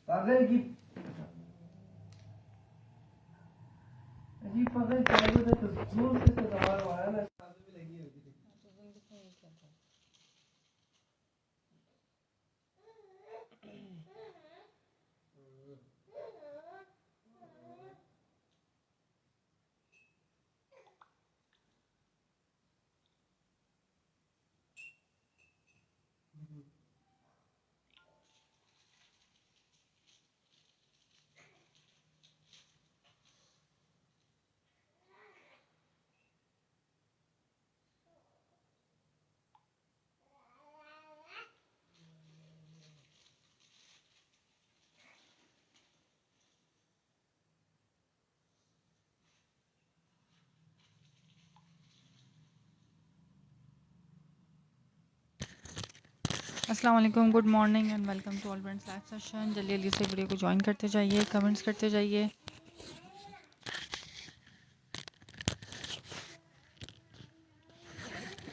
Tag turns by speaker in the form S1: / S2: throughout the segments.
S1: पागल की अजीब पागल चालू है तो जोर से तो दबा रहा है ना सांस भी लगी होगी।
S2: अस्सलाम वालेकुम, good morning and welcome to all friends live session. जल्दी जल्दी से वीडियो को ज्वाइन करते जाइए, कमेंट्स करते जाइए।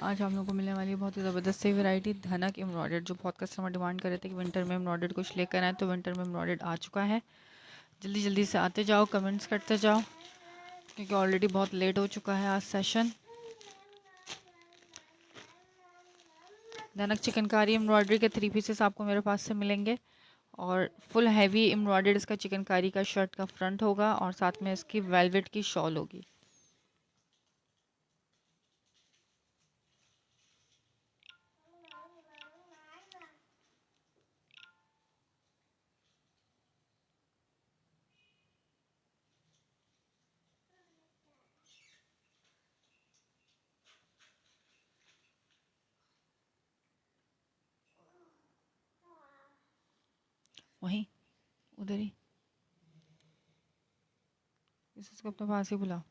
S2: आज हम लोग को मिलने वाली है बहुत ही ज़बरदस्त सी वैरायटी धनक एम्ब्रॉयडर्ड, जो बहुत कस्टमर डिमांड कर रहे थे कि विंटर में एम्ब्रॉयडर्ड कुछ लेकर आए, तो विंटर में एम्ब्रॉयडर्ड आ चुका है। जल्दी जल्दी से आते जाओ, कमेंट्स करते जाओ, क्योंकि ऑलरेडी बहुत लेट हो चुका है आज सेशन। धनक चिकनकारी एम्ब्रॉयडरी के 3 पीसेस आपको मेरे पास से मिलेंगे और फुल हैवी एम्ब्रॉयडर्ड इसका चिकनकारी का शर्ट का फ्रंट होगा और साथ में इसकी वेलवेट की शॉल होगी। वहीं उधर ही इसको अपने पास ही बुला,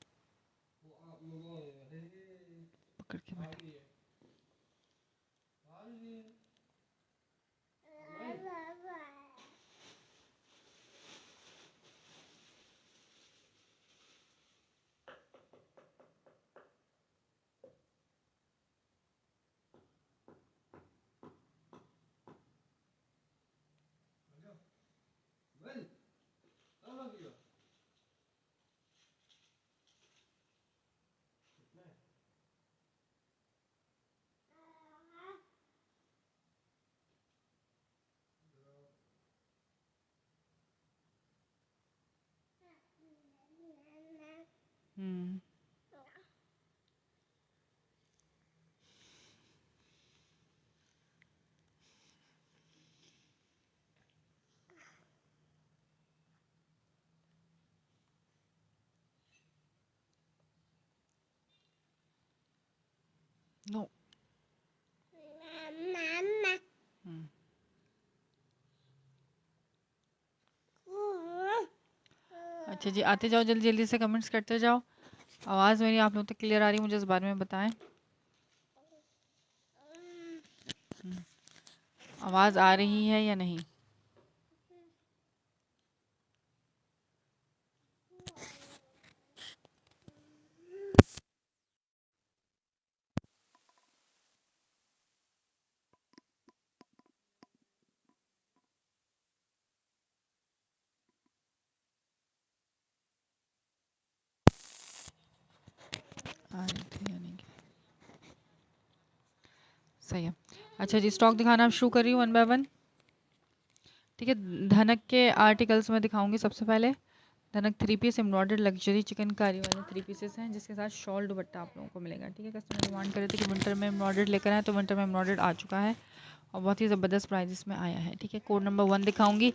S2: पकड़ के बैठा। नो। अच्छा जी, आते जाओ, जल्दी जल्दी से कमेंट्स करते जाओ। आवाज़ मेरी आप लोगों तक क्लियर आ रही है? मुझे इस बारे में बताएं। आवाज़ आ रही है या नहीं? आ रही थी या नहीं? सही है। अच्छा जी, स्टॉक दिखाना आप शुरू कर रही हूँ 1 बाय 1। ठीक है, धनक के आर्टिकल्स में दिखाऊंगी। सबसे पहले धनक 3 पीस एम्ब्रॉयडर्ड लग्जरी चिकनकारी वाले 3 पीसेस हैं, जिसके साथ शॉल दुपट्टा आप लोगों को मिलेगा। ठीक है, कस्टमर डिमांड कर रहे थे कि विंटर में एम्ब्रॉयडर्ड लेकर आए, तो विंटर में एम्ब्रॉयडर्ड आ चुका है और बहुत ही ज़बरदस्त प्राइजेस में आया है। ठीक है, कोड नंबर 1 दिखाऊंगी,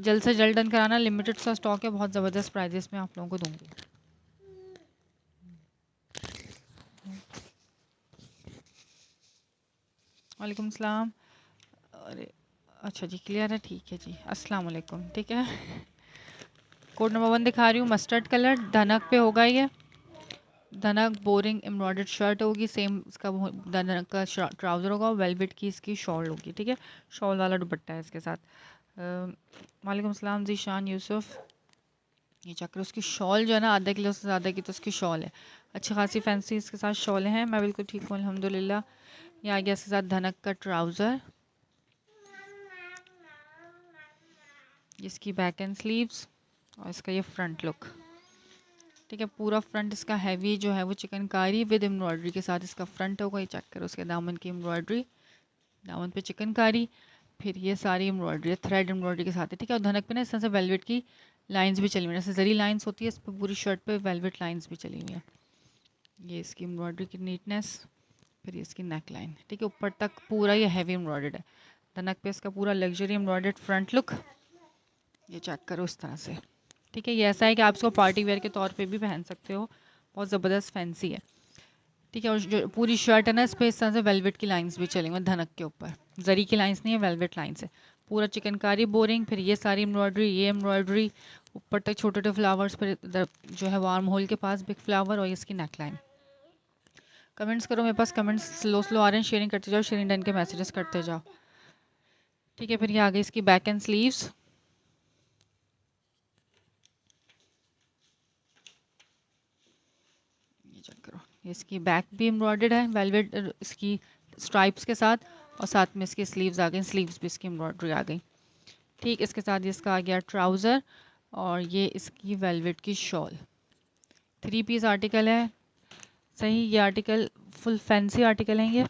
S2: जल्द से जल्द डन कराना, लिमिटेड सा स्टॉक है, बहुत ज़बरदस्त प्राइजेस में आप लोगों को दूंगी। वालेकुम सलाम। अरे अच्छा जी, क्लियर है? ठीक है जी, अस्सलाम वालेकुम। ठीक है, कोड नंबर 1 दिखा रही हूँ, मस्टर्ड कलर धनक पे होगा ये। धनक बोरिंग एम्ब्रॉयडर्ड शर्ट होगी, सेम इसका धनक का ट्राउज़र होगा और वेलवेट की इसकी शॉल होगी। ठीक है, शॉल वाला दुपट्टा है इसके साथ। वालेकुम सलाम जी, शान यूसुफ। ये चक्कर उसकी शॉल जो है ना, आधा किलो से ज़्यादा की तो उसकी शॉल है, अच्छी खासी फैंसी इसके साथ शॉल हैं। मैं बिल्कुल ठीक हूँ अल्हम्दुलिल्लाह। ये आ गया इसके साथ धनक का ट्राउज़र, इसकी बैक एंड स्लीव्स और इसका ये फ्रंट लुक। ठीक है, पूरा फ्रंट इसका हैवी जो है वो चिकनकारी विद एम्ब्रॉयडरी के साथ इसका फ्रंट होगा। ये चेक करो, उसके दामन की एम्ब्रॉयडरी, दामन पे चिकनकारी, फिर ये सारी एम्ब्रॉयडरी थ्रेड एम्ब्रॉयडरी के साथ है। ठीक है, और धनक पे ना इस तरह से वेलवेट की लाइंस भी चली हुई है, जैसे जरी लाइंस होती है इस पर पूरी शर्ट पे वेलवेट लाइंस भी चली हुई है। ये इसकी एम्ब्रॉयडरी की नीटनेस, फिर इसकी नेक लाइन। ठीक है, ऊपर तक पूरा ये हैवी एम्ब्रॉयडर्ड है। धनक पे इसका पूरा लग्जरी एम्ब्रॉयडर्ड फ्रंट लुक, ये चेक करो इस तरह से। ठीक है, ये ऐसा है कि आप इसको पार्टी वेयर के तौर पे भी पहन सकते हो, बहुत ज़बरदस्त फैंसी है। ठीक है, और जो पूरी शर्ट है ना इस पर इस तरह से वेलवेट की लाइंस भी चली हुई हैं धनक के ऊपर, जरी की लाइंस नहीं है, वेलवेट लाइंस है। पूरा चिकनकारी बोरिंग, फिर ये सारी एम्ब्रॉयडरी, ये एम्ब्रॉयडरी ऊपर तक छोटे छोटे फ्लावर्स, फिर इधर जो है वार्म होल के पास बिग फ्लावर और इसकी नेक लाइन। कमेंट्स करो, मेरे पास कमेंट्स स्लो स्लो आ रहे हैं, शेयरिंग करते जाओ, शेयरिंग डन के मैसेजेस करते जाओ। ठीक है, फिर ये आगे इसकी बैक एंड स्लीव्स, ये चेक करो, ये इसकी बैक भी एम्ब्रॉयडर्ड है वेलवेट इसकी स्ट्राइप्स के साथ, और साथ में इसकी स्लीव्स आ गई, स्लीव्स भी इसकी एम्ब्रॉयडरी आ गई। ठीक, इसके साथ ये इसका आ गया ट्राउज़र और ये इसकी वेलवेट की शॉल। 3 पीस आर्टिकल है, सही, ये आर्टिकल फुल फैंसी आर्टिकल है।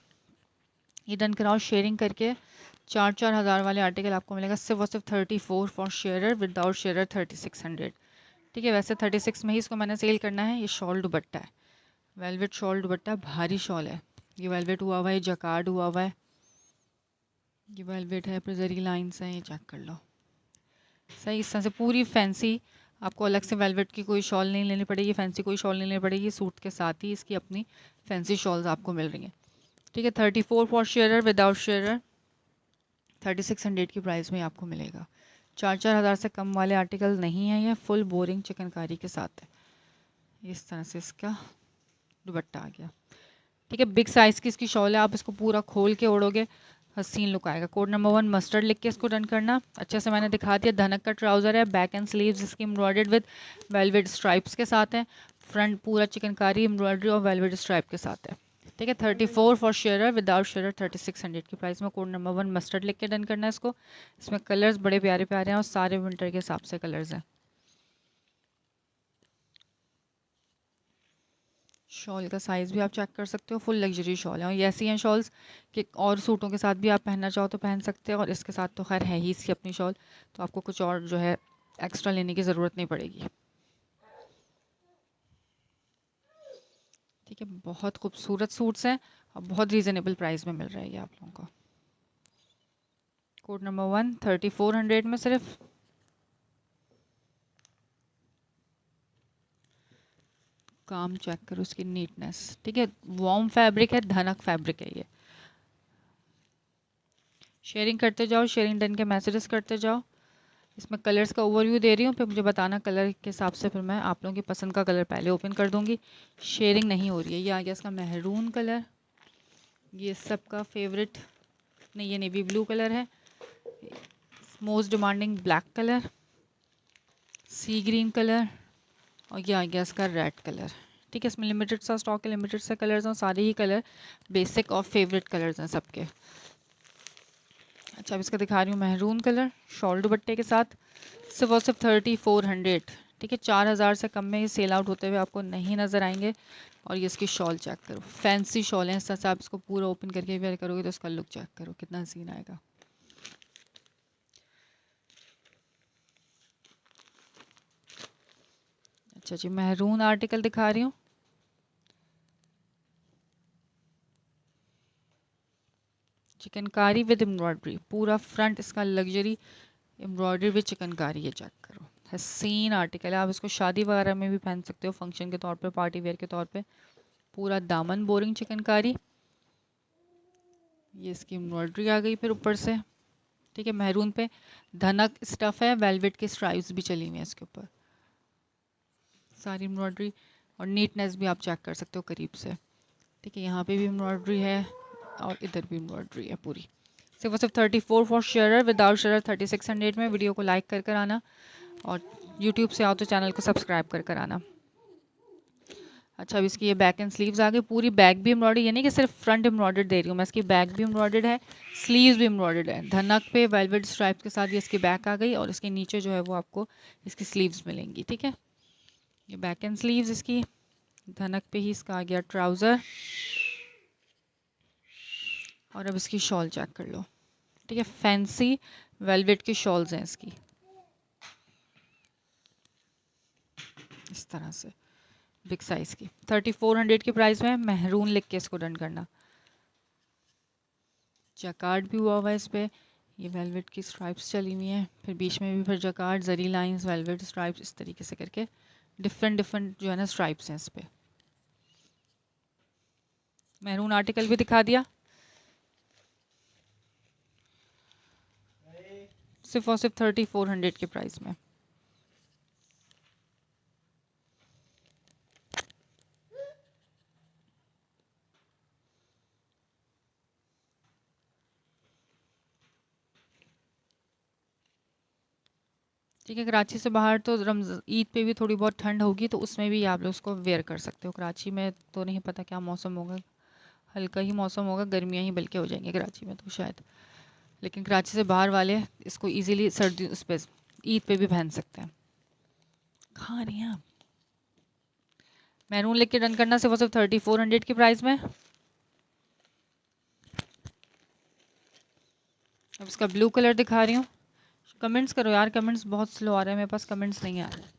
S2: ये डन कराओ शेयरिंग करके। 4-4 हज़ार वाले आर्टिकल आपको मिलेगा सिर्फ और सिर्फ 34 फॉर शेयरर, विदाउट शेयरर 3600। ठीक है, वैसे 36 में ही इसको मैंने सेल करना है। ये शॉल दुपट्टा है, वेलवेट शॉल दुपट्टा, भारी शॉल है। ये वेलवेट हुआ हुआ है, जकार्ड हुआ हुआ है, ये वेलवेट है, फिर जरी लाइंस हैं, ये चेक कर लो। सही, इस तरह से पूरी फैंसी, आपको अलग से वेलवेट की कोई शॉल नहीं लेनी पड़ेगी, फैंसी कोई शॉल नहीं लेनी पड़ेगी, सूट के साथ ही इसकी अपनी फैंसी शॉल्स आपको मिल रही हैं। ठीक है, 34 फॉर शेयरर, विदाउट शेयरर 3600 की प्राइस में आपको मिलेगा। 4-4 हज़ार से कम वाले आर्टिकल नहीं है, ये फुल बोरिंग चिकनकारी के साथ है। इस तरह से इसका दुपट्टा आ गया। ठीक है, बिग साइज़ की इसकी शॉल है, आप इसको पूरा खोल के ओढ़ोगे, हसीन लुक आएगा। कोड नंबर 1 मस्टर्ड लिख के इसको डन करना। अच्छे से मैंने दिखा दिया। धनक का ट्राउज़र है, बैक एंड स्लीव्स इसकी एम्ब्रॉयडर्ड विद वेलवेट स्ट्राइप्स के साथ है, फ्रंट पूरा चिकनकारी एम्ब्रॉयडरी और वेलवेट स्ट्राइप के साथ है। ठीक है, 34 फॉर शेयरर, विदाउट शेयरर 3600 की प्राइस में। कोड नंबर 1 मस्टर्ड लिख के डन करना है इसको। इसमें कलर्स बड़े प्यारे प्यारे हैं और सारे विंटर के हिसाब से कलर्स हैं। शॉल का साइज़ भी आप चेक कर सकते हो, फुल लग्जरी शॉल है। और ये ऐसी हैं शॉल्स कि और सूटों के साथ भी आप पहनना चाहो तो पहन सकते हो, और इसके साथ तो खैर है ही इसकी अपनी शॉल, तो आपको कुछ और जो है एक्स्ट्रा लेने की ज़रूरत नहीं पड़ेगी। ठीक है, बहुत खूबसूरत सूट्स हैं और बहुत रीज़नेबल प्राइस में मिल रहा है ये आप लोगों को। कोड नंबर 1 3400 में सिर्फ। काम चेक करो उसकी नीटनेस। ठीक है, वार्म फैब्रिक है, धनक फैब्रिक है ये। शेयरिंग करते जाओ, शेयरिंग डन के मैसेजेस करते जाओ। इसमें कलर्स का ओवरव्यू दे रही हूँ, फिर मुझे बताना कलर के हिसाब से, फिर मैं आप लोगों की पसंद का कलर पहले ओपन कर दूंगी। शेयरिंग नहीं हो रही है। ये आ गया इसका मेहरून कलर, ये सबका फेवरेट, नहीं ये नेवी ब्लू कलर है, मोस्ट डिमांडिंग ब्लैक कलर, सी ग्रीन कलर, और ये आ गया इसका रेड कलर। ठीक है, इसमें लिमिटेड सा स्टॉक है, लिमिटेड से कलर्स हैं, सारे ही कलर बेसिक और फेवरेट कलर्स हैं सबके। अच्छा, अब इसका दिखा रही हूँ मेहरून कलर, शॉल दुपट्टे के साथ, सिर्फ और सिर्फ 3400। ठीक है, 4000 से कम में ये सेल आउट होते हुए आपको नहीं नज़र आएंगे। और ये इसकी शॉल चेक करो, फैंसी शॉल है, इस तरह से आप इसको पूरा ओपन करके वेयर करोगे तो इसका लुक चेक करो कितना हसीन आएगा। अच्छा जी, मेहरून आर्टिकल दिखा रही हूँ। चिकनकारी विद एम्ब्रॉयडरी, पूरा फ्रंट इसका लग्जरी एम्ब्रॉयडरी विद चिकनकारी, ये चेक करो, हसीन आर्टिकल है। आप इसको शादी वगैरह में भी पहन सकते हो, फंक्शन के तौर पे, पार्टी वेयर के तौर पे। पूरा दामन बोरिंग चिकनकारी, ये इसकी एम्ब्रॉयडरी आ गई फिर ऊपर से। ठीक है, मेहरून पे धनक स्टफ है, वेलवेट के स्ट्राइप्स भी चली हुई हैं इसके ऊपर, सारी एम्ब्रॉयडरी। और नीटनेस भी आप चेक कर सकते हो करीब से। ठीक है, यहाँ पे भी एम्ब्रॉयडरी है और इधर भी एम्ब्रॉयडरी है पूरी। सिर्फ और सिर्फ 34 फॉर शेयरर, विदाउट शेयरर 3600 में। वीडियो को लाइक कर आना और यूट्यूब से आओ तो चैनल को सब्सक्राइब कर आना। अच्छा, अब इसकी ये बैक एंड स्लीव्स आ गई, पूरी बैक भी एम्ब्रॉयडरी, यानी कि सिर्फ फ्रंट एम्ब्रॉयडर्ड दे रही हूँ मैं, इसकी बैक भी एम्ब्रॉयडर्ड है, स्लीव्स भी एम्ब्रॉयडर्ड है। धनक पे वेलवेट स्ट्राइप के साथ ये इसकी बैक आ गई और इसके नीचे जो है वो आपको इसकी स्लीव्स मिलेंगी। ठीक है, ये बैक एंड स्लीव्स इसकी। धनक पे ही इसका आ गया ट्राउज़र। और अब इसकी शॉल चेक कर लो। ठीक है, फैंसी वेलवेट की शॉल्स हैं इसकी, इस तरह से बिग साइज की। 3400 की प्राइस में, महरून लिख के इसको डन करना। जैकार्ड भी हुआ हुआ है इस पे, ये वेलवेट की स्ट्राइप्स चली हुई हैं, फिर बीच में भी फिर जैकार्ड, जरी लाइंस, वेलवेट स्ट्राइप्स, इस तरीके से करके डिफरेंट डिफरेंट जो है ना स्ट्राइप्स हैं इस पे। मैरून आर्टिकल भी दिखा दिया, सिर्फ और सिर्फ 3400 के प्राइस में। ठीक है, कराची से बाहर तो ईद पे भी थोड़ी बहुत ठंड होगी, तो उसमें भी आप लोग उसको वेयर कर सकते हो। कराची में तो नहीं पता क्या मौसम होगा, हल्का ही मौसम होगा, गर्मियाँ ही बल्कि हो जाएंगी कराची में तो शायद। लेकिन कराची से बाहर वाले इसको इजीली सर्दी उस पर ईद पे भी पहन सकते हैं। खा रही हैं आप? मैरून लेके डन करना, सिर्फ 3400 की प्राइस में। अब इसका ब्लू कलर दिखा रही हूँ। कमेंट्स करो यार, कमेंट्स बहुत स्लो आ रहे हैं मेरे पास, कमेंट्स नहीं आ रहे।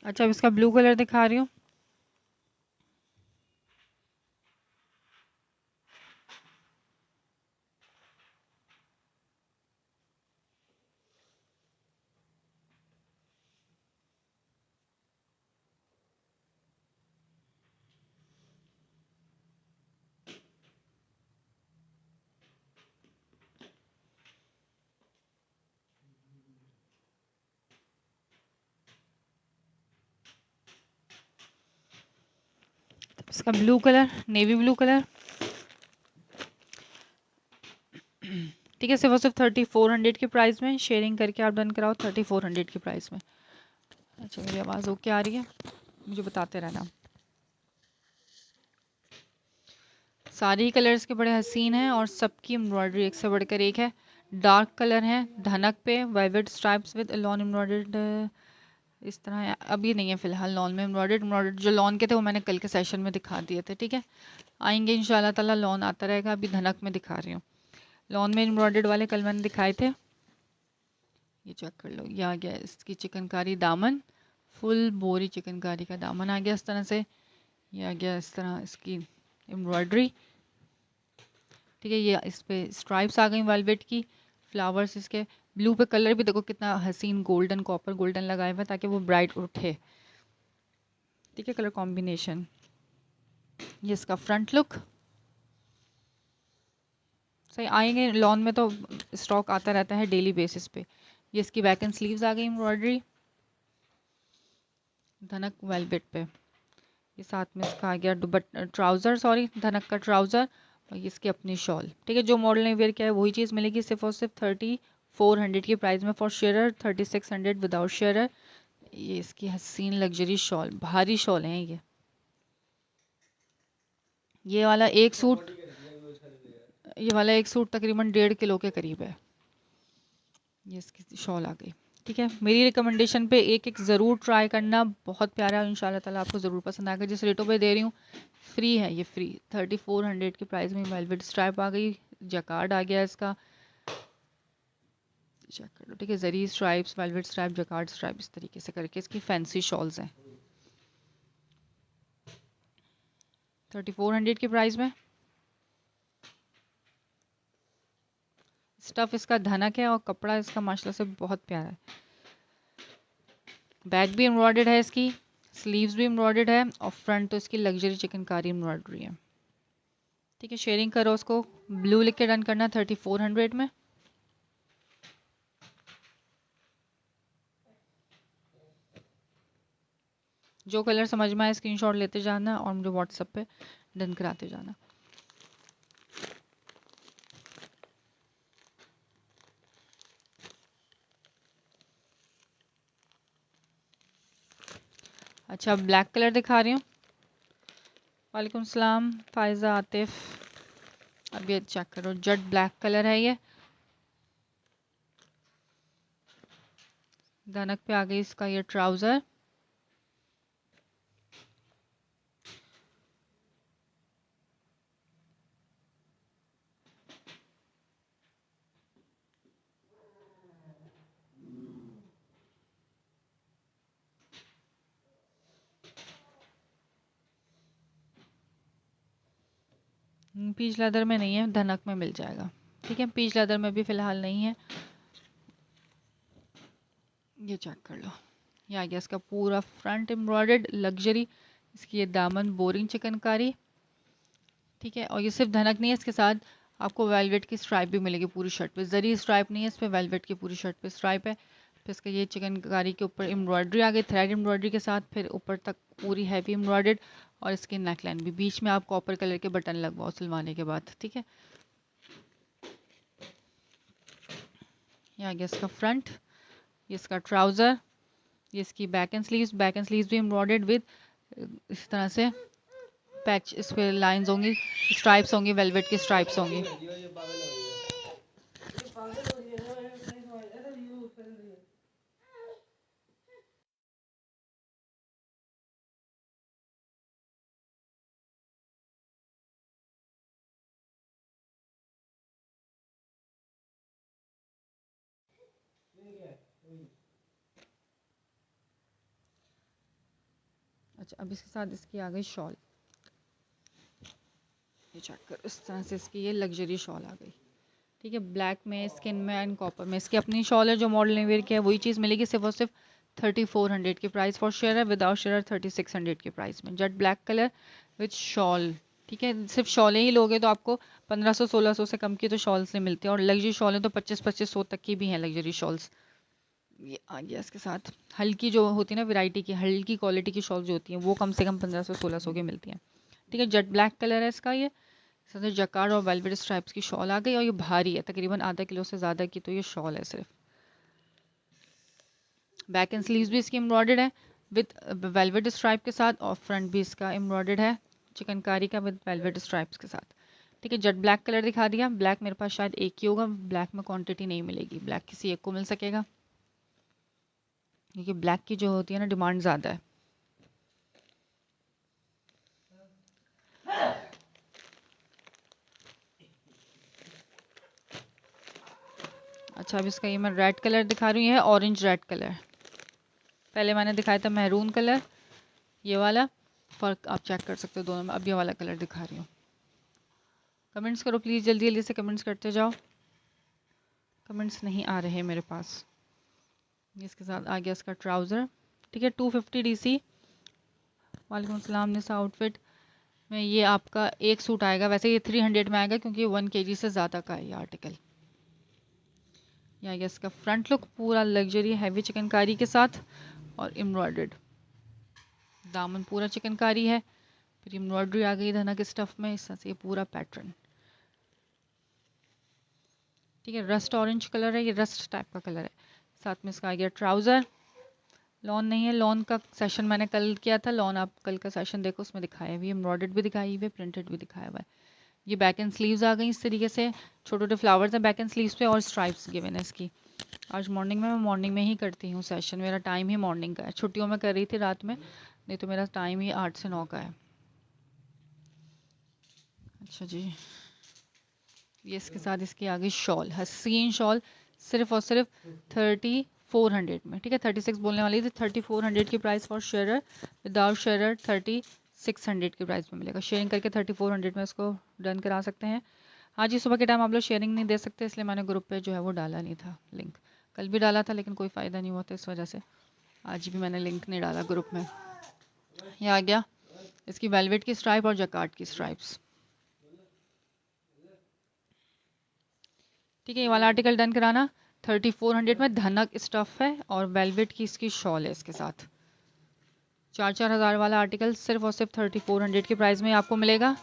S2: अच्छा, अब इसका ब्लू कलर दिखा रही हूँ। इसका blue colour, navy blue colour. ठीक है, सिर्फ 3400 की प्राइस में। शेयरिंग करके आप डन कराओ 3400 की प्राइस में। अच्छा, मेरी आवाज़ ओके आ रही है? मुझे बताते रहना। सारी कलर्स के बड़े हसीन हैं और सबकी एम्ब्रॉयडरी एक से बढ़कर एक है। डार्क कलर है, धनक पे velvet stripes with lawn embroidered, इस तरह है। अभी नहीं है फिलहाल लॉन में एम्ब्रॉयडर्ड जो लॉन के थे वो मैंने कल के सेशन में दिखा दिए थे। ठीक है, आएंगे इंशाल्लाह ताला, लॉन आता रहेगा। अभी धनक में दिखा रही हूँ। लॉन में एम्ब्रॉयडर्ड वाले कल मैंने दिखाए थे, ये चेक कर लो। ये आ गया इसकी चिकनकारी दामन, फुल बोरी चिकनकारी का दामन आ गया इस तरह से। ये आ गया इस तरह इसकी एम्ब्रॉयडरी। ठीक है, ये इस पे स्ट्राइप्स आ गई वेलवेट की, फ्लावर्स इसके। ब्लू पे कलर भी देखो कितना हसीन गोल्डन, कॉपर गोल्डन लगाया हुआ है ताकि वो ब्राइट उठे। ठीक है, कलर कॉम्बिनेशन। ये इसका फ्रंट लुक। सही आएंगे लॉन में तो स्टॉक आता रहता है डेली बेसिस पे। ये इसकी बैक एंड स्लीव्स आ गई एम्ब्रॉयडरी, धनक वेलवेट पे। ये साथ में इसका आ गया ट्राउज़र, सॉरी धनक का ट्राउज़र, और ये इसकी अपनी शॉल। ठीक है, जो मॉडल ने वेयर किया है वही चीज़ मिलेगी, सिर्फ और सिर्फ 3400 की प्राइस में। For share 3600 without share. ये इसकी हसीन लग्जरी शॉल, भारी शॉल है ये। ये वाला एक सूट ये वाला एक सूट तकरीबन 1.5 किलो के करीब है। ये इसकी शॉल आ गई। ठीक है, मेरी रिकमेंडेशन पे एक एक ज़रूर ट्राई करना, बहुत प्यारा है, इंशाल्लाह ताला आपको ज़रूर पसंद आएगा। जिस रेटों पे दे रही हूँ फ्री है, ये फ्री 3400 की प्राइस में। वेलवेट स्ट्राइप आ गई, जैकार्ड आ गया इसका, चेक कर लो। ठीक है, जरी stripes, velvet stripe, jacquard stripe, इस तरीके से करके इसकी फैंसी शॉल्स हैं। 3400 की प्राइस में। स्टफ इसका धनक है और कपड़ा इसका माशाल्लाह से बहुत प्यारा है। बैक भी एम्ब्रॉयडर्ड है इसकी, स्लीव्स भी एम्ब्रॉयडर्ड है और फ्रंट तो इसकी लग्जरी चिकनकारी एम्ब्रॉयडरी है। ठीक है, शेयरिंग करो उसको, ब्लू लिख के डन करना 3400 में। जो कलर समझ में आए स्क्रीनशॉट लेते जाना और मुझे व्हाट्सएप पे डन कराते जाना। अच्छा, ब्लैक कलर दिखा रही हूँ। वालेकुम सलाम फायजा आतिफ। अब ये चेक करो, जेट ब्लैक कलर है ये। धनक पे आ गई इसका ये ट्राउजर। पीच लेदर में नहीं है, धनक में मिल जाएगा। ठीक है, पीच लेदर में भी फिलहाल नहीं है। ये चेक कर लो, ये आ गया इसका पूरा फ्रंट एम्ब्रॉयडर्ड लग्जरी। इसकी ये दामन बोरिंग चिकनकारी। ठीक है, और ये सिर्फ धनक नहीं है, इसके साथ आपको वेलवेट की स्ट्राइप भी मिलेगी पूरी शर्ट पे। जरी स्ट्राइप नहीं है इस पे, वेलवेट की पूरी शर्ट पे स्ट्राइप है। फिर इसका ये चिकनकारी के ऊपर एम्ब्रॉयडरी आ गई, थ्रेड एम्ब्रॉयडरी के साथ, फिर ऊपर तक पूरी हैवी एम्ब्रॉयडर्ड। और इसकी नेकलाइन भी, बीच में आप कॉपर कलर के बटन लगवाओ सिलवाने के बाद। ठीक है, ये आ गया इसका फ्रंट, ये इसका ट्राउजर, ये इसकी back and sleeves. Back and sleeves भी एम्ब्रॉयडर्ड विद इस तरह से पैच, इस पे लाइंस होंगी, स्ट्राइप्स होंगी, वेलवेट की स्ट्राइप्स होंगी। अच्छा, अब इसके साथ इसकी आ गई शॉल। ये चेक कर, इस तरह से इसकी ये लग्जरी शॉल आ गई। ठीक है, ब्लैक में, स्किन में एंड कॉपर में। इसकी अपनी शॉल है जो मॉडल ने वेयर किया है, वही चीज़ मिलेगी सिर्फ और सिर्फ 3400 की प्राइस फॉर शेयर है। विदाउट शेयर 3600 की प्राइस में, jet black colour with shawl. ठीक है, सिर्फ शॉलें ही लोगे तो आपको 1500-1600 से कम की तो शॉल्स नहीं मिलती, और लग्जरी शॉलें तो 2500 तक की भी हैं लग्जरी शॉल्स। ये आ गया इसके साथ हल्की जो होती है ना वैरायटी की, हल्की क्वालिटी की शॉल जो होती हैं वो कम से कम 1500-1600 की मिलती हैं। ठीक है, जेट ब्लैक कलर है इसका। ये सबसे जकार्ड और वेलवेट स्ट्राइप्स की शॉल आ गई, और ये भारी है, तकरीबन आधा किलो से ज़्यादा की तो ये शॉल है सिर्फ। बैक एंड स्लीव्स भी इसकी एम्ब्रॉयडर्ड है विद वेलवेट स्ट्राइप के साथ, और फ्रंट भी इसका एम्ब्रॉयडर्ड है चिकनकारी का विद वेलवेट स्ट्राइप्स के साथ। ठीक है, जेट ब्लैक कलर दिखा दिया। ब्लैक मेरे पास शायद एक ही होगा, ब्लैक में क्वांटिटी नहीं मिलेगी, ब्लैक किसी एक को मिल सकेगा, क्योंकि ब्लैक की जो होती है ना डिमांड ज़्यादा है। अच्छा, अब इसका ये मैं रेड कलर दिखा रही हूँ, ये है ऑरेंज रेड कलर। पहले मैंने दिखाया था मैरून कलर, ये वाला फ़र्क आप चेक कर सकते हो दोनों में। अब ये वाला कलर दिखा रही हूँ। कमेंट्स करो प्लीज़, जल्दी जल्दी से कमेंट्स करते जाओ, कमेंट्स नहीं आ रहे मेरे पास। इसके साथ आ गया इसका ट्राउज़र। ठीक है, 250 DC। वालेकुम सलाम निसा आउटफिट में ये आपका एक सूट आएगा, वैसे ये 300 में आएगा क्योंकि 1 kg से ज़्यादा का है ये आर्टिकल। ये आ गया इसका फ्रंट लुक, पूरा लग्जरी हैवी चिकनकारी के साथ और एम्ब्रॉयडर्ड। दामन पूरा चिकनकारी है, फिर एम्ब्रॉयडरी आ गई धनक स्टफ में, इस तरह से ये पूरा पैटर्न। ठीक है, रस्ट ऑरेंज कलर है, ये रस्ट टाइप का कलर है। साथ में इसका आ गया ट्राउज़र। लॉन नहीं है, लॉन का सेशन मैंने कल किया था, लॉन आप कल का सेशन देखो, उसमें दिखाया हुई, एम्ब्रॉयडर्ड भी दिखाई हुई, प्रिंटेड भी दिखाया हुआ है। ये बैक एंड स्लीव्स आ गई इस तरीके से, छोटे छोटे फ्लावर्स हैं बैक एंड स्लीव्स पे और स्ट्राइप्स गिवन है इसकी। आज मॉर्निंग में, मैं मॉर्निंग में ही करती हूँ सेशन, मेरा टाइम ही मॉर्निंग का है। छुट्टियों में कर रही थी रात में, नहीं तो मेरा टाइम ही 8 से 9 का है। अच्छा जी, ये इसके साथ इसकी आ गई शॉल, हसीन शॉल, सिर्फ और सिर्फ 3400 में। ठीक है, 36 बोलने वाली थी, 3400 की price for share, without share 3600 600 की प्राइस में मिलेगा। शेयरिंग करके 3400 में इसको डन करा सकते हैं। हाँ जी, सुबह के टाइम आप लोग शेयरिंग नहीं दे सकते, इसलिए मैंने ग्रुप पे जो है वो डाला नहीं था लिंक। कल भी डाला था लेकिन कोई फ़ायदा नहीं हुआ था, इस वजह से आज भी मैंने लिंक नहीं डाला ग्रुप में। ये आ गया इसकी वेलवेट की स्ट्राइप और जकार्ड की स्ट्राइप्स। ठीक है, ये वाला आर्टिकल डन कराना। 3400 में धनक स्टफ है और वेलवेट की इसकी शॉल है इसके साथ। 4,000 वाला आर्टिकल सिर्फ और सिर्फ 3400 की प्राइस में आपको मिलेगा।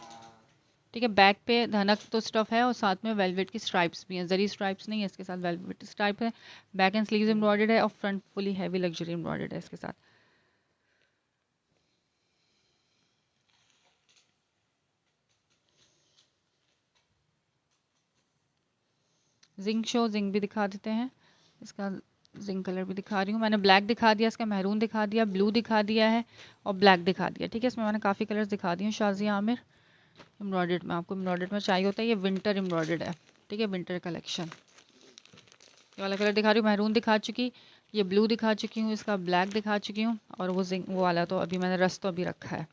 S2: ठीक है, बैक पे धनक तो स्टफ है और साथ में वेलवेट की स्ट्राइप्स भी हैं। जरी स्ट्राइप्स नहीं है इसके साथ, वेलवेट स्ट्राइप है। बैक एंड स्लीव्स एम्ब्रॉयडर्ड है और front fully heavy luxury embroidered है इसके साथ। जिंक शो, जिंक भी दिखा देते हैं इसका। जिंक कलर भी दिखा रही हूँ मैंने। ब्लैक दिखा दिया, इसका मैरून दिखा दिया, ब्लू दिखा दिया है और ब्लैक दिखा दिया। ठीक है, इसमें मैंने काफ़ी कलर्स दिखा दिए हैं। शाजिया आमिर एम्ब्रॉयडर्ड में, आपको एम्ब्रॉयडर्ड में चाहिए होता है, ये विंटर एम्ब्रॉयडर्ड है। ठीक है, विंटर कलेक्शन। ये वाला कलर दिखा रही हूँ, मैरून दिखा चुकी, ये ब्लू दिखा चुकी हूँ, इसका ब्लैक दिखा चुकी हूँ और वो जिंक वो वाला तो अभी मैंने रस तो अभी रखा है।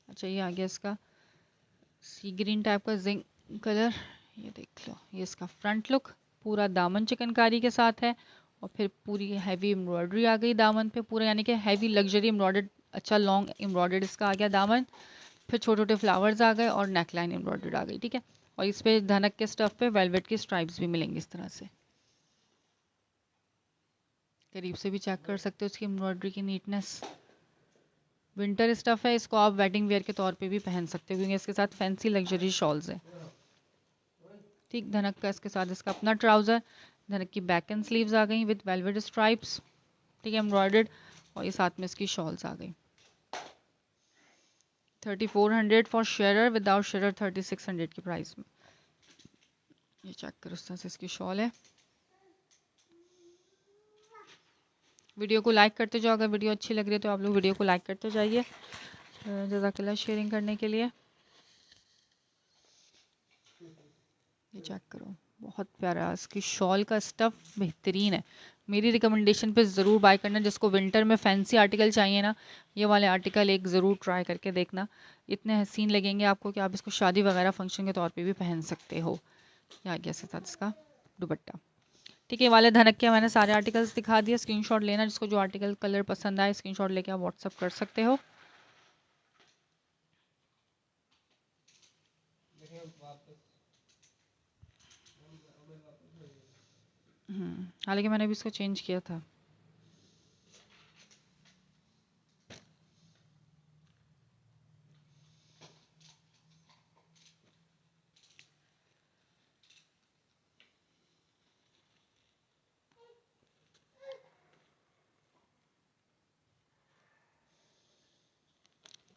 S2: अच्छा, ये आ गया इसका सी ग्रीन टाइप का जिंक कलर। ये देख लो, ये इसका फ्रंट लुक पूरा दामन चिकनकारी के साथ है और फिर पूरी हैवी एम्ब्रॉयडरी आ गई दामन पे पूरा, यानी कि हैवी लग्जरी एम्ब्रॉयडर्ड। अच्छा लॉन्ग एम्ब्रॉयडर्ड इसका आ गया दामन, फिर छोटे छोटे फ्लावर्स आ गए और नेकलाइन एम्ब्रॉयडर्ड आ गई। ठीक है, और इस पे धनक के स्टफ पे वेलवेट की स्ट्राइप्स भी मिलेंगी इस तरह से। करीब से भी चेक कर सकते हो इसकी एम्ब्रॉयडरी की नीटनेस। विंटर स्टफ है, इसको आप वेडिंग वेयर के तौर पे भी पहन सकते हो क्योंकि इसके साथ फैंसी लग्जरी शॉल्स हैं। ठीक, धनक का इसके साथ इसका अपना ट्राउजर, धनक की बैक एंड स्लीव्स आ गई विद वेलवेट स्ट्राइप्स। ठीक है, एम्ब्रॉयडर्ड, और ये साथ में इसकी शॉल्स आ गई। 3400 फॉर शेयर, विदाउट शेयर 3600 की प्राइस में। ये चेक करो, इस तरह से इसकी शॉल है। वीडियो को लाइक करते जाओ, अगर वीडियो अच्छी लग रही है तो आप लोग वीडियो को लाइक करते जाइए। जज़ाकल्लाह शेयरिंग करने के लिए। ये चेक करो, बहुत प्यारा इसकी शॉल का स्टफ बेहतरीन है। मेरी रिकमेंडेशन पे ज़रूर बाय करना। जिसको विंटर में फैंसी आर्टिकल चाहिए ना, ये वाले आर्टिकल एक ज़रूर ट्राई करके देखना। इतने हसीन लगेंगे आपको कि आप इसको शादी वगैरह फंक्शन के तौर पे भी पहन सकते हो। ये आ गया इसके साथ इसका दुपट्टा। ठीक है, वाले धनक के मैंने सारे आर्टिकल्स दिखा दिए। स्क्रीनशॉट लेना, जिसको जो आर्टिकल कलर पसंद आए स्क्रीनशॉट लेके आप व्हाट्सअप कर सकते हो। हालांकि मैंने भी इसको चेंज किया था।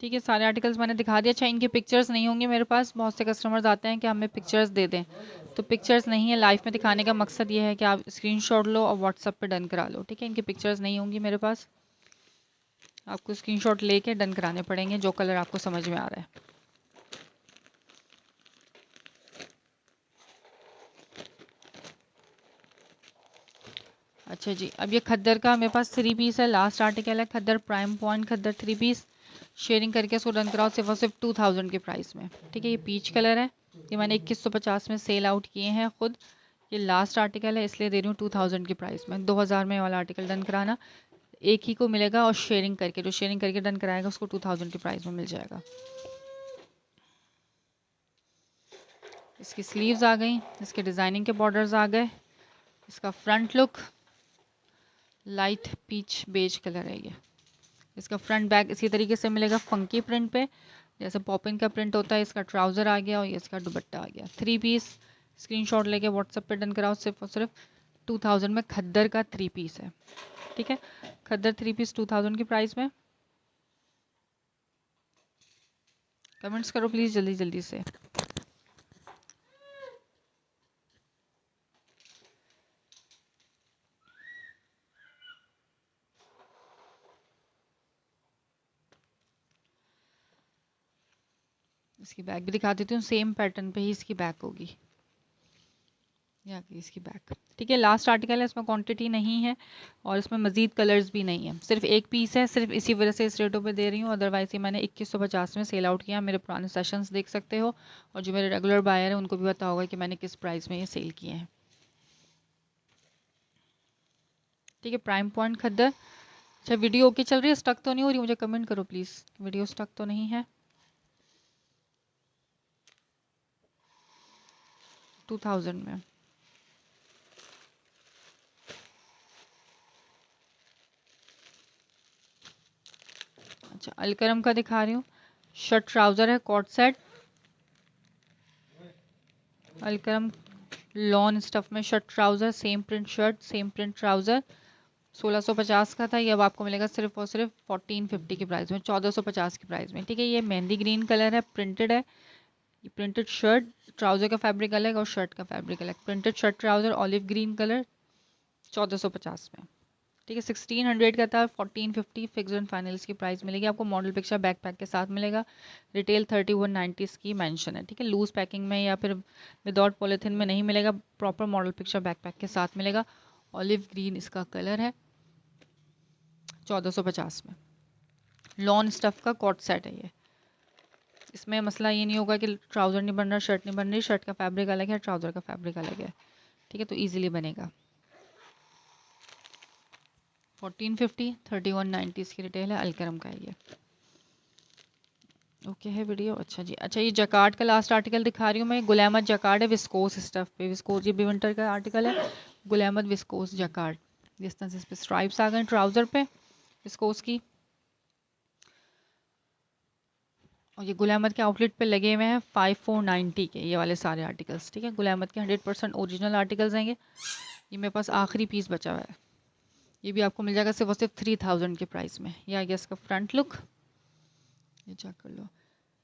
S2: ठीक है, सारे आर्टिकल्स मैंने दिखा दिया। अच्छा, इनके पिक्चर्स नहीं होंगे मेरे पास। बहुत से कस्टमर्स आते हैं कि हमें पिक्चर्स दे दें, तो पिक्चर्स नहीं है। लाइव में दिखाने का मकसद ये है कि आप स्क्रीनशॉट लो और व्हाट्सअप पे डन करा लो। ठीक है, इनकी पिक्चर्स नहीं होंगी मेरे पास, आपको स्क्रीनशॉट लेके डन कराने पड़ेंगे जो कलर आपको समझ में आ रहा है। अच्छा जी, अब ये खद्दर का मेरे पास 3 पीस है, लास्ट आर्टिकल है। खद्दर प्राइम पॉइंट खद्दर 3 पीस, शेयरिंग करके इसको डन कराओ सिर्फ और सिर्फ 2000 के प्राइस में। ठीक है, ये पीच कलर है, ये मैंने 2150 में सेल आउट किए हैं खुद। ये लास्ट आर्टिकल है इसलिए दे रही हूँ 2000 की प्राइस में। 2000 में वाला आर्टिकल डन कराना, एक ही को मिलेगा और शेयरिंग करके, जो शेयरिंग करके डन कराएगा उसको 2000 की प्राइस में मिल जाएगा। इसकी स्लीव्स आ गई, इसके डिज़ाइनिंग के बॉर्डर्स आ गए। इसका front look light peach beige colour है ये। इसका फ्रंट बैक इसी तरीके से मिलेगा फंकी प्रिंट पे, जैसे पॉपिन का प्रिंट होता है। इसका ट्राउजर आ गया और ये इसका दुपट्टा आ गया। 3 पीस, स्क्रीनशॉट लेके व्हाट्सएप पे डन कराओ सिर्फ और सिर्फ 2000 में। खद्दर का 3 पीस है। ठीक है, खद्दर 3 पीस 2000 की प्राइस में। कमेंट्स करो प्लीज जल्दी जल्दी से। इसकी बैक भी दिखा देती हूँ, सेम पैटर्न पे ही इसकी बैक होगी। या कि इसकी बैक। ठीक है, लास्ट आर्टिकल है, इसमें क्वांटिटी नहीं है और इसमें मजीद कलर्स भी नहीं है, सिर्फ एक पीस है, सिर्फ इसी वजह से इस रेटों पे दे रही हूँ। अदरवाइज ये मैंने 2150 में सेल आउट किया। मेरे पुराने सेशंस देख सकते हो और जो मेरे रेगुलर बायर हैं उनको भी पता होगा कि मैंने किस प्राइस में ये सेल किए हैं। ठीक है, प्राइम पॉइंट खद्दर। अच्छा, वीडियो ओके चल रही है, स्टक तो नहीं हो रही? मुझे कमेंट करो प्लीज़, वीडियो स्टक तो नहीं है। 2000 में। अच्छा, अलकरम का दिखा रही हूँ। शर्ट ट्राउज़र है, coord set. Alkaram lawn stuff में shirt trouser, same print shirt, same print trouser. 1650 का था, ये अब आपको मिलेगा सिर्फ और सिर्फ 1450 की प्राइस में, 1450 की प्राइस में। ठीक है, ये मेहंदी ग्रीन कलर है, प्रिंटेड है। ये प्रिंटेड शर्ट, ट्राउज़र का फैब्रिक अलग और शर्ट का फैब्रिक अलग। Printed shirt trouser olive green colour, 1450 में। ठीक है, 1600 का था, 1450 फिक्स एंड फाइनल इसकी प्राइस मिलेगी आपको। मॉडल पिक्चर बैकपैक के साथ मिलेगा। रिटेल 3190 इसकी मेंशन है। ठीक है, लूज पैकिंग में या फिर विदाउट पॉलीथिन में नहीं मिलेगा, प्रॉपर मॉडल पिक्चर बैकपैक के साथ मिलेगा। ऑलिव ग्रीन इसका कलर है, 1450 में। लॉन स्टफ का कॉट सेट है ये। इसमें मसला ये नहीं होगा कि ट्राउज़र नहीं बन रहा, शर्ट नहीं बन रही, शर्ट का फैब्रिक अलग है, ट्राउज़र का फैब्रिक अलग है। ठीक है, तो ईजिली बनेगा। 1450, 3190 इसकी रिटेल है, अलकरम का है ये। ओके है वीडियो। अच्छा जी, अच्छा ये जकार्ड का लास्ट आर्टिकल दिखा रही हूँ मैं। गुल अहमद जकार्ड है, विस्कोस स्टफ पे। विस्कोस, ये भी विंटर का आर्टिकल है। गुल अहमद विस्कोस जकार्ड, जिस तरह से इस पे स्ट्राइप्स आ गए ट्राउज़र पे विस्कोस की। और ये गुल अहमद के आउटलेट पे लगे हुए हैं 5490 के ये वाले सारे आर्टिकल्स। ठीक है, गुल अहमद के 100% ओरिजिनल आर्टिकल्स हैं ये मेरे पास आखिरी पीस बचा हुआ है। ये भी आपको मिल जाएगा सिर्फ और सिर्फ 3000 के प्राइस में। ये आ गया इसका फ्रंट लुक, ये चेक कर लो।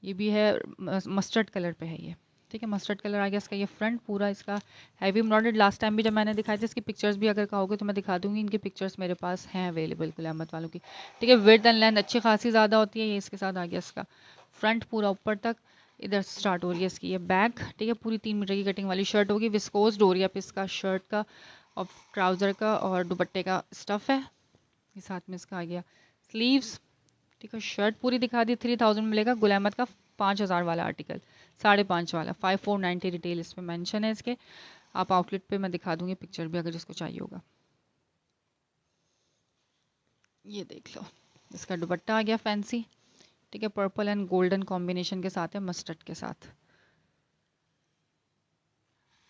S2: ये भी है, मस्टर्ड कलर पे है ये। ठीक है, मस्टर्ड कलर आ गया इसका। ये फ्रंट पूरा इसका हैवी एम्ब्रॉयडर्ड। लास्ट टाइम भी जब मैंने दिखाई थी, इसकी पिक्चर्स भी अगर कहोगे तो मैं दिखा दूंगी। इनकी पिक्चर्स मेरे पास हैं अवेलेबल गुल अहमद वालों की। ठीक है, विड्थ एंड लेंथ अच्छी खासी ज़्यादा होती है। ये इसके साथ आ गया इसका फ्रंट पूरा ऊपर तक, इधर स्टार्ट हो रही है इसकी ये बैक। ठीक है, पूरी 3 मीटर की कटिंग वाली शर्ट होगी। विस्कोस डोरिया पे इसका शर्ट का और ट्राउज़र का और दुपट्टे का स्टफ़ है। ये साथ में इसका आ गया स्लीव्स। ठीक है, शर्ट पूरी दिखा दी। 3000 मिलेगा। गुल अहमद का 5000 वाला आर्टिकल, 5.5 वाला, 5490 रिटेल इस पे मेंशन है इसके। आप आउटलेट पे मैं दिखा दूंगी पिक्चर भी अगर जिसको चाहिए होगा। ये देख लो, इसका दुपट्टा आ गया फैंसी। ठीक है, पर्पल एंड गोल्डन कॉम्बिनेशन के साथ है, मस्टर्ड के साथ।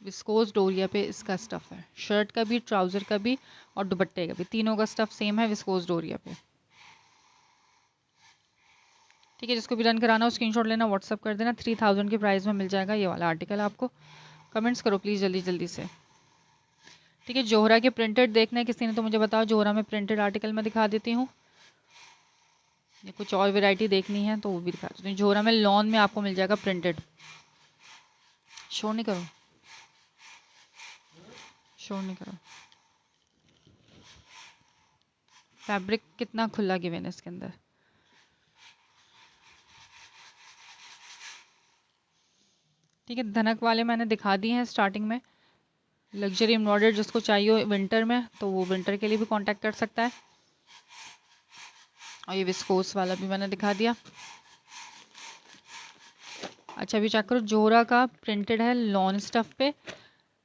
S2: विस्कोस डोरिया पे इसका स्टफ है, शर्ट का भी, ट्राउजर का भी और दुपट्टे का भी, तीनों का स्टफ सेम है विस्कोस डोरिया पे। ठीक है, जिसको भी रन कराना हो स्क्रीनशॉट लेना, व्हाट्सअप कर देना। 3000 की प्राइस में मिल जाएगा ये वाला आर्टिकल आपको। कमेंट्स करो प्लीज़ जल्दी जल्दी से। ठीक है, जोहरा के प्रिंटेड देखना है किसी ने तो मुझे बताओ। जोहरा में प्रिंटेड आर्टिकल मैं दिखा देती हूँ। ये कुछ और वैरायटी देखनी है तो वो भी दिखा देती हूँ। जोहरा में लॉन में आपको मिल जाएगा प्रिंटेड। शो नहीं करो, शो नहीं करो। फैब्रिक कितना खुला गिवन है इसके अंदर। ठीक है, धनक वाले मैंने दिखा दिए हैं स्टार्टिंग में। लग्जरी एम्ब्रॉयडर्ड जिसको चाहिए हो विंटर में तो वो विंटर के लिए भी कांटेक्ट कर सकता है। और ये विस्कोस वाला भी मैंने दिखा दिया। अच्छा, अभी चेक करो, जोहरा का प्रिंटेड है लॉन स्टफ पे,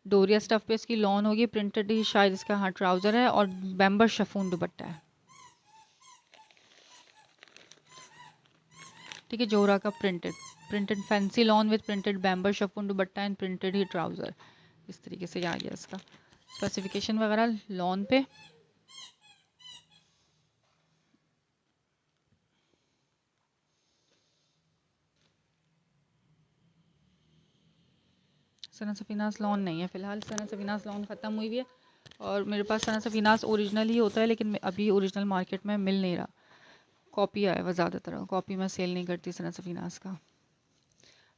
S2: डोरिया स्टफ पे इसकी लॉन होगी, प्रिंटेड ही शायद इसका हाँ ट्राउजर है और बैम्बर शफून दुपट्टा है। ठीक है, जोहरा का printed, printed fancy lawn with printed बैम्बर chiffon dupatta and printed he trouser. इस तरीके से आ गया इसका स्पेसिफिकेशन वगैरह लॉन पे। सना सफीनास लॉन नहीं है फिलहाल, सना सफीनास लॉन ख़त्म हुई है और मेरे पास सना सफीनास ओरिजिनल ही होता है, लेकिन अभी ओरिजिनल मार्केट में मिल नहीं रहा। कॉपी आया हुआ ज़्यादातर, कॉपी मैं सेल नहीं करती सना सफीनास का।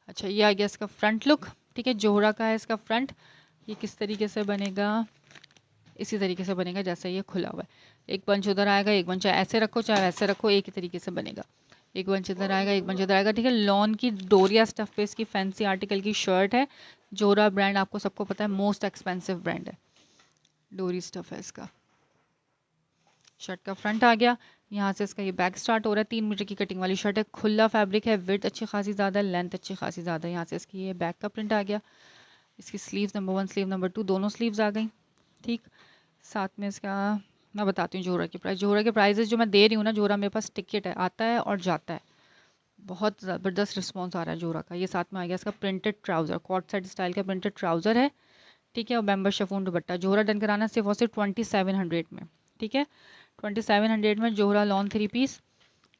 S2: अच्छा, ये आ गया इसका फ्रंट लुक। ठीक है, जोहरा का है इसका फ्रंट। ये किस तरीके से बनेगा, इसी तरीके से बनेगा जैसे ये खुला हुआ है। एक पंच उधर आएगा, एक पंच ऐसे रखो चाहे ऐसे रखो, एक ही तरीके से बनेगा। एक बंच इधर आएगा, एक बंच इधर आएगा, ठीक है। लॉन की डोरिया स्टफ पे इसकी फैंसी आर्टिकल की शर्ट है। जोरा ब्रांड आपको सबको पता है, मोस्ट एक्सपेंसिव ब्रांड है। डोरी स्टफ है इसका। शर्ट का फ्रंट आ गया, यहाँ से इसका ये बैक स्टार्ट हो रहा है। 3 मीटर की कटिंग वाली शर्ट है, खुला फैब्रिक है, विड्थ अच्छी खासी ज़्यादा है, लेंथ अच्छी खासी ज़्यादा है। यहाँ से इसकी ये बैक का प्रिंट आ गया। इसकी स्लीव्स नंबर 1 स्लीव नंबर 2 दोनों स्लीव्स आ गई, ठीक। साथ में इसका मैं बताती हूँ जोरा की प्राइस। जोरा के प्राइजेस जो मैं दे रही हूँ ना, जोरा मेरे पास टिकट है, आता है और जाता है। बहुत ज़बरदस्त रिस्पॉन्स आ रहा है जोरा का। ये साथ में आ गया इसका printed trouser, cord set style का प्रिंटेड ट्राउज़र है, ठीक है। और बैम्बर शिफॉन दुपट्टा। जोरा डन कराना सिर्फ और सिर्फ 2700 में, ठीक है। 2700 में जोरा लॉन 3 पीस।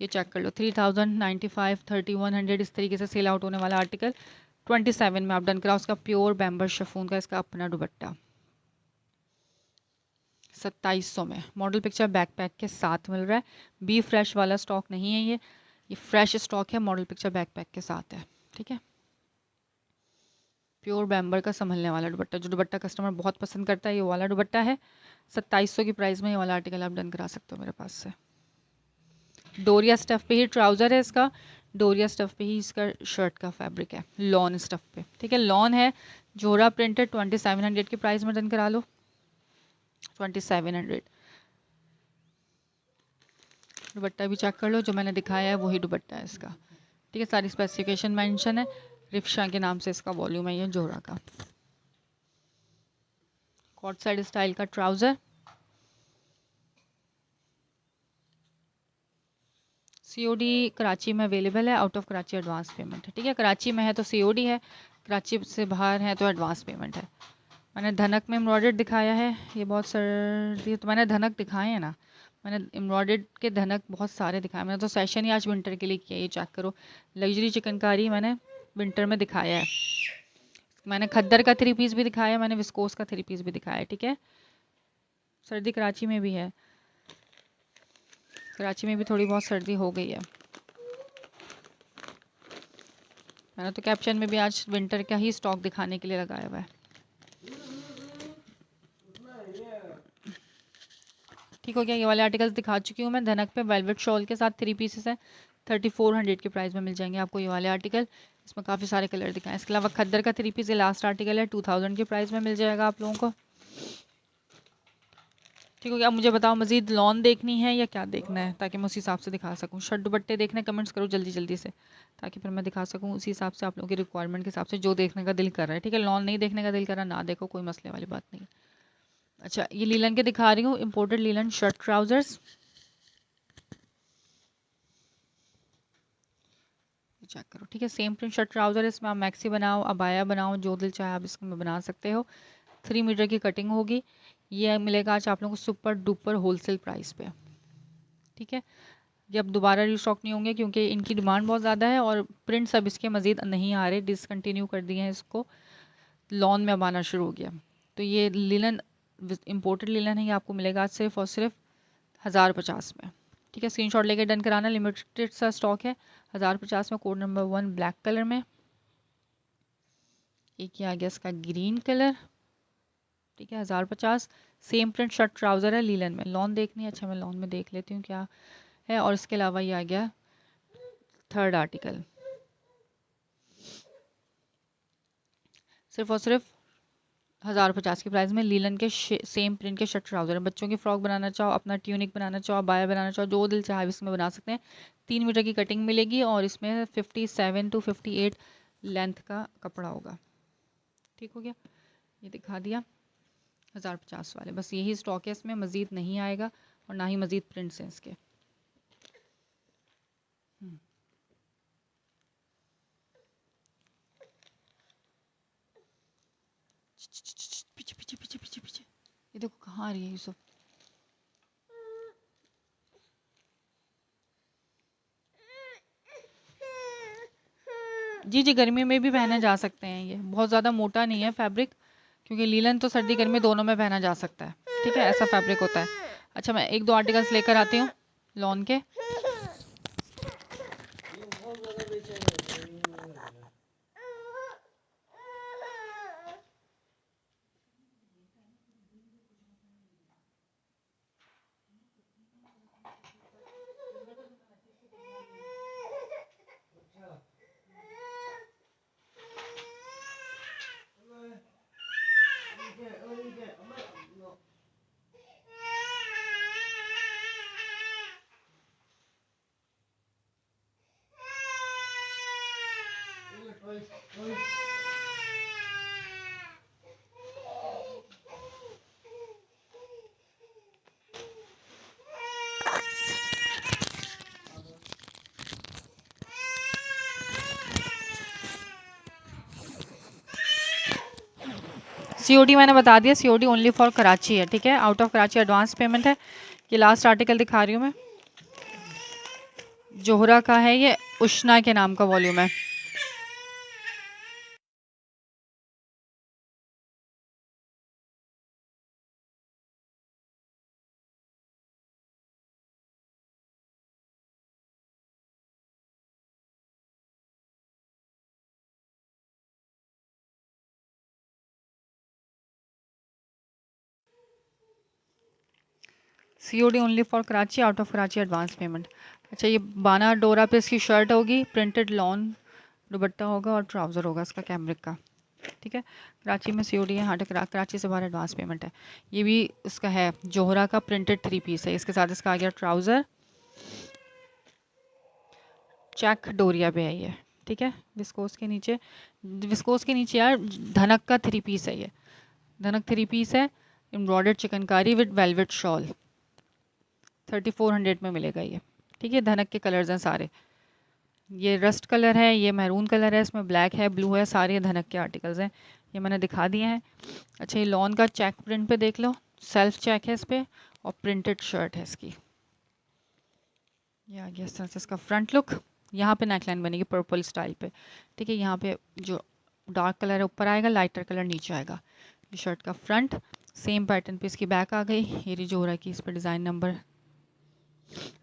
S2: ये चेक कर लो, 3095, 3100 इस तरीके से सेल आउट होने वाला आर्टिकल 27 में आप डन कराओ। उसका प्योर बैम्बर शिफॉन का इसका अपना दुपट्टा 2700 में। मॉडल पिक्चर बैकपैक के साथ मिल रहा है। बी फ्रेश वाला स्टॉक नहीं है ये फ्रेश स्टॉक है, मॉडल पिक्चर बैकपैक के साथ है, ठीक है। प्योर बैम्बर का संभलने वाला दुपट्टा, जो दुपट्टा कस्टमर बहुत पसंद करता है, ये वाला दुपट्टा है। 2700 की प्राइस में ये वाला आर्टिकल आप डन करा सकते हो मेरे पास से। डोरिया स्टफ पे ही ट्राउज़र है इसका, डोरिया स्टफ पे ही इसका शर्ट का फैब्रिक है, लॉन स्टफ पे, ठीक है। लॉन है, जोरा प्रिंटेड, 2700 की प्राइस में डन करा लो। 2700। दुपट्टा भी चेक कर लो, जो मैंने दिखाया है वही दुपट्टा है इसका, ठीक है। सारी स्पेसिफिकेशन मेंशन है। रिफ्शा के नाम से इसका वॉल्यूम है ये जोरा का। कॉट साइड स्टाइल का ट्राउज़र। सीओडी कराची में अवेलेबल है, out of Karachi advance payment है, ठीक है। कराची में है तो सीओडी है, कराची से बाहर है तो एडवांस पेमेंट है। मैंने धनक में एम्ब्रॉयडर्ड दिखाया है, ये बहुत सर्दी तो मैंने धनक दिखाए हैं ना, मैंने एम्ब्रॉयडर्ड के धनक बहुत सारे दिखाए। मैंने तो सेशन ही आज विंटर के लिए किया, ये चेक करो। लग्जरी चिकनकारी मैंने विंटर में दिखाया है। मैंने खद्दर का 3 पीस भी दिखाया है, मैंने विस्कोस का 3 पीस भी दिखाया है, ठीक है। सर्दी कराची में भी है, कराची में भी थोड़ी बहुत सर्दी हो गई है। मैंने तो कैप्शन में भी आज विंटर का ही स्टॉक दिखाने के लिए लगाया हुआ है, ठीक हो गया। ये वाले आर्टिकल्स दिखा चुकी हूँ मैं। धनक पे वेलवेट शॉल के साथ 3 पीसेस है, 3400 की प्राइस में मिल जाएंगे आपको ये वाले आर्टिकल। इसमें काफ़ी सारे कलर दिखाएं। इसके अलावा खद्दर का 3 पीस ये लास्ट आर्टिकल है, 2000 की प्राइस में मिल जाएगा आप लोगों को, ठीक हो गया। अब मुझे बताओ मजीद लॉन देखनी है या क्या देखना है, ताकि मैं उस हिसाब से दिखा सकूँ। शर्ट दुपट्टे देखने कमेंट्स करो जल्दी जल्दी से, ताकि फिर मैं दिखा सकूँ उसी हिसाब से, आप लोगों की रिक्वायरमेंट के हिसाब से जो देखने का दिल कर रहा है, ठीक है। लॉन नहीं देखने का दिल कर रहा, ना देखो, कोई मसले वाली बात नहीं। अच्छा, ये लीलन के दिखा रही हूँ, imported linen shirt trousers, check करो, ठीक है। सेम प्रिंट शर्ट ट्राउजर, इसमें आप मैक्सी बनाओ, अबाया बनाओ, जो दिल चाहे आप इसमें बना सकते हो। 3 मीटर की कटिंग होगी। ये मिलेगा आज आप लोगों को सुपर डुपर होलसेल प्राइस पे, ठीक है। ये अब दोबारा रीस्टॉक नहीं होंगे, क्योंकि इनकी डिमांड बहुत ज़्यादा है और प्रिंट्स अब इसके मज़ीद नहीं आ रहे, डिसकंटिन्यू कर दिए हैं इसको, लॉन में अब आना शुरू हो गया। तो ये लिलन इम्पोर्टेड लिलन है, ये आपको मिलेगा आज सिर्फ और सिर्फ 1050 में, ठीक है। स्क्रीनशॉट लेके डन कराना, लिमिटेड सा स्टॉक है। 1050 में, कोड नंबर 1 ब्लैक कलर में। एक ये आ गया इसका ग्रीन कलर, ठीक है। 1050 सेम प्रिंट शर्ट ट्राउज़र है लीलन में। लॉन देखनी है, अच्छा मैं लॉन में देख लेती हूँ क्या है। और इसके अलावा ये आ गया थर्ड आर्टिकल, सिर्फ और सिर्फ 1050 की प्राइस में लीलन के सेम प्रिंट के शर्ट ट्राउजर है। बच्चों की फ्रॉक बनाना चाहो, अपना ट्यूनिक बनाना चाहो, बाया बनाना चाहो, जो दिल चाहे इसमें बना सकते हैं। 3 मीटर की कटिंग मिलेगी और इसमें 57 to 58 लेंथ का कपड़ा होगा, ठीक हो गया। ये दिखा दिया 1050 वाले, बस यही स्टॉक है इसमें, मज़ीद नहीं आएगा और ना ही मज़ीद प्रिंट्स हैं इसके। पीछे पीछे पीछे पीछे पीछे, ये देखो कहाँ आ रही है यूसुफ। जी जी, गर्मी में भी पहने जा सकते हैं, ये बहुत ज़्यादा मोटा नहीं है फैब्रिक, क्योंकि लीलन तो सर्दी गर्मी दोनों में पहना जा सकता है, ठीक है। ऐसा फैब्रिक होता है। अच्छा, मैं 1-2 आर्टिकल्स लेकर आती हूँ लॉन के। COD मैंने बता दिया, COD ओनली फॉर कराची है, ठीक है, out of Karachi advance payment है। ये लास्ट आर्टिकल दिखा रही हूँ मैं, जोहरा का है, ये उष्णा के नाम का वॉल्यूम है। COD only for Karachi, out of Karachi advance payment. अच्छा, ये बाना डोरा पे इसकी शर्ट होगी, प्रिंटेड लॉन दुपट्टा होगा और ट्राउज़र होगा इसका कैमरिक का, ठीक है। कराची में COD है, हाँ, कराची से बाहर एडवांस पेमेंट है। ये भी इसका है, जोहरा का प्रिंटेड 3 पीस है, इसके साथ इसका आ गया ट्राउज़र, चेक डोरिया पे है ये, ठीक है। विस्कोस के नीचे यार धनक का 3 पीस है ये, धनक 3 पीस है, embroidered chikankari with velvet shawl, 3400 में मिलेगा ये, ठीक है। धनक के कलर्स हैं सारे, ये रस्ट कलर है, ये मैरून कलर है, इसमें ब्लैक है, ब्लू है, सारे धनक के आर्टिकल्स हैं, ये मैंने दिखा दिए हैं। अच्छा, ये लॉन का चेक प्रिंट पे देख लो, सेल्फ चेक है इस पे और प्रिंटेड शर्ट है इसकी। ये आ गया इस तरह से इसका फ्रंट लुक। यहाँ पे नेकलाइन बनेगी पर्पल स्टाइल पे, ठीक है। यहाँ पे जो डार्क कलर है ऊपर आएगा, लाइटर कलर नीचे आएगा। ये शर्ट का फ्रंट, सेम पैटर्न पे इसकी बैक आ गई, ये रही जोहरा की, इस पर डिज़ाइन नंबर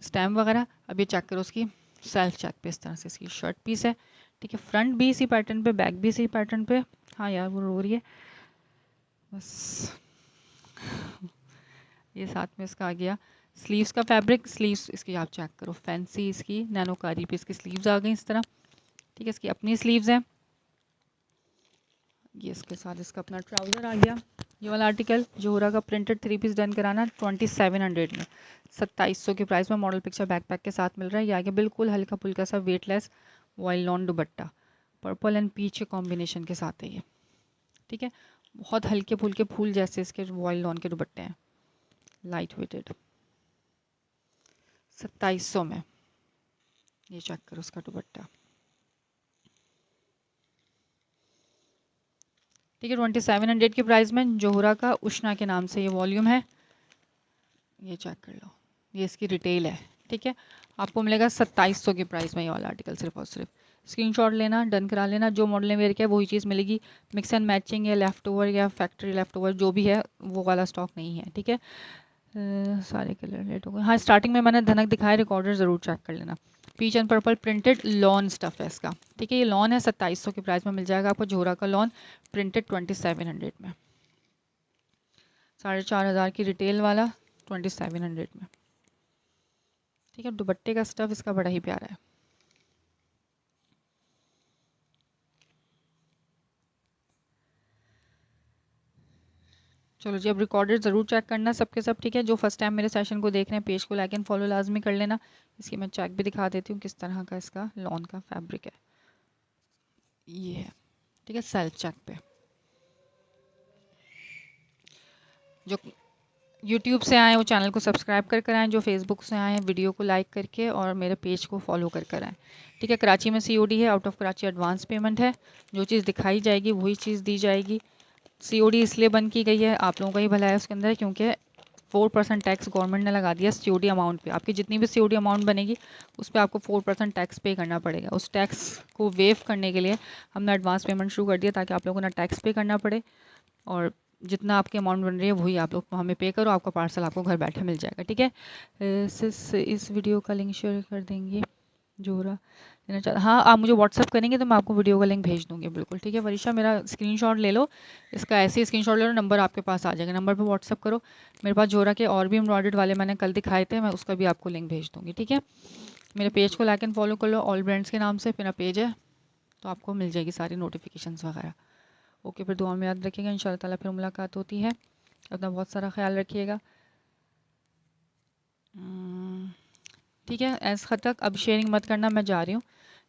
S2: स्टैम्प वगैरह। अब ये चेक करो उसकी सेल्फ चेक पे, इस तरह से इसकी शर्ट पीस है, ठीक है। फ्रंट भी इसी पैटर्न पे, बैक भी इसी पैटर्न पे। हाँ यार, वो रो रही है बस। ये साथ में इसका आ गया स्लीव्स का फैब्रिक, स्लीव्स इसकी आप चेक करो, फैंसी इसकी नैनोकारी पे इसकी स्लीव्स आ गई इस तरह, ठीक है। इसकी अपनी स्लीव्स हैं, ये इसके साथ इसका अपना ट्राउज़र आ गया। ये वाला आर्टिकल जोहरा का प्रिंटेड 3 पीस डन कराना 2700 में, 2700 के प्राइस में मॉडल पिक्चर बैकपैक के साथ मिल रहा है। ये आगे बिल्कुल हल्का फुल्का सा weightless voile lawn dupatta, purple and peach के कॉम्बिनेशन के साथ है ये, ठीक है। बहुत हल्के फुल्के फूल जैसे इसके वॉइल लॉन के दुपट्टे हैं, लाइट वेटेड, 2700 में। ये चेक करो उसका दुपट्टा, ठीक है। 2700 के प्राइस में जोहरा का उष्णा के नाम से ये वॉल्यूम है, ये चेक कर लो, ये इसकी रिटेल है, ठीक है। आपको मिलेगा 2700 के प्राइस में ये वाला आर्टिकल, सिर्फ और सिर्फ स्क्रीनशॉट लेना, डन करा लेना। जो मॉडल ने वेयर किया वही चीज़ मिलेगी, मिक्स एंड मैचिंग या लेफ्ट ओवर या फैक्ट्री लेफ्ट ओवर जो भी है वो वाला स्टॉक नहीं है, ठीक है। सारे कलर रेट हो गए। हाँ, स्टार्टिंग में मैंने धनक दिखाया, रिकॉर्डर ज़रूर चेक कर लेना। Peach and purple printed lawn stuff है इसका, ठीक है। ये लॉन है, 2700 के प्राइस में मिल जाएगा आपको जोहरा का लॉन, प्रिंटेड 2700 में, 4500 की रिटेल वाला 2700 में, ठीक है। दुपट्टे का स्टफ इसका बड़ा ही प्यारा है। चलो जी, अब रिकॉर्डेड ज़रूर चेक करना सबके सब, ठीक है। जो फर्स्ट टाइम मेरे सेशन को देख रहे हैं, पेज को लाइक एंड फॉलो लाजमी कर लेना। इसकी मैं चेक भी दिखा देती हूँ किस तरह का इसका लॉन का फैब्रिक है, ये है, ठीक है। सेल्फ चेक पे जो यूट्यूब से आए वो चैनल को सब्सक्राइब कर कर आएँ, जो फेसबुक से आए वीडियो को लाइक करके और मेरे पेज को फॉलो कर कर आएँ, ठीक है। कराची में COD है, out of Karachi advance payment है, जो चीज़ दिखाई जाएगी वही चीज़ दी जाएगी। COD इसलिए बंद की गई है, आप लोगों का ही भला है उसके अंदर, क्योंकि 4% टैक्स गवर्नमेंट ने लगा दिया COD अमाउंट पे। आपकी जितनी भी COD अमाउंट बनेगी उस पर आपको 4% टैक्स पे करना पड़ेगा। उस टैक्स को वेव करने के लिए हमने एडवांस पेमेंट शुरू कर दिया, ताकि आप लोगों को ना टैक्स पे करना पड़े और जितना आपकी अमाउंट बन रही है वही आप लोग हमें पे करो, आपका पार्सल आपको घर बैठे मिल जाएगा, ठीक है। इस वीडियो का लिंक शेयर कर देंगे जोहरा देना चाहता, हाँ आप मुझे व्हाट्सअप करेंगे तो मैं आपको वीडियो का लिंक भेज दूँगी, बिल्कुल, ठीक है। वरीशा, मेरा स्क्रीनशॉट ले लो, इसका ऐसे ही स्क्रीनशॉट ले लो, नंबर आपके पास आ जाएगा, नंबर पे व्हाट्सअप करो। मेरे पास जोहरा के और भी एम्ब्रॉयडर्ड वाले मैंने कल दिखाए थे, मैं उसका भी आपको लिंक भेज दूँगी, ठीक है। मेरे पेज को लाइक एंड फॉलो कर लो, ऑल ब्रांड्स के नाम से मेरा पेज है, तो आपको मिल जाएगी सारी नोटिफिकेशंस वगैरह। ओके, फिर दुआ में याद रखिएगा, इंशाल्लाह ताला फिर मुलाकात होती है। अपना बहुत सारा ख्याल रखिएगा, ठीक है। एज़ खत तक अब शेयरिंग मत करना, मैं जा रही हूँ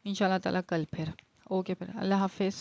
S2: इंशाल्लाह ताला कल फिर। ओके, फिर अल्लाह हाफिज़।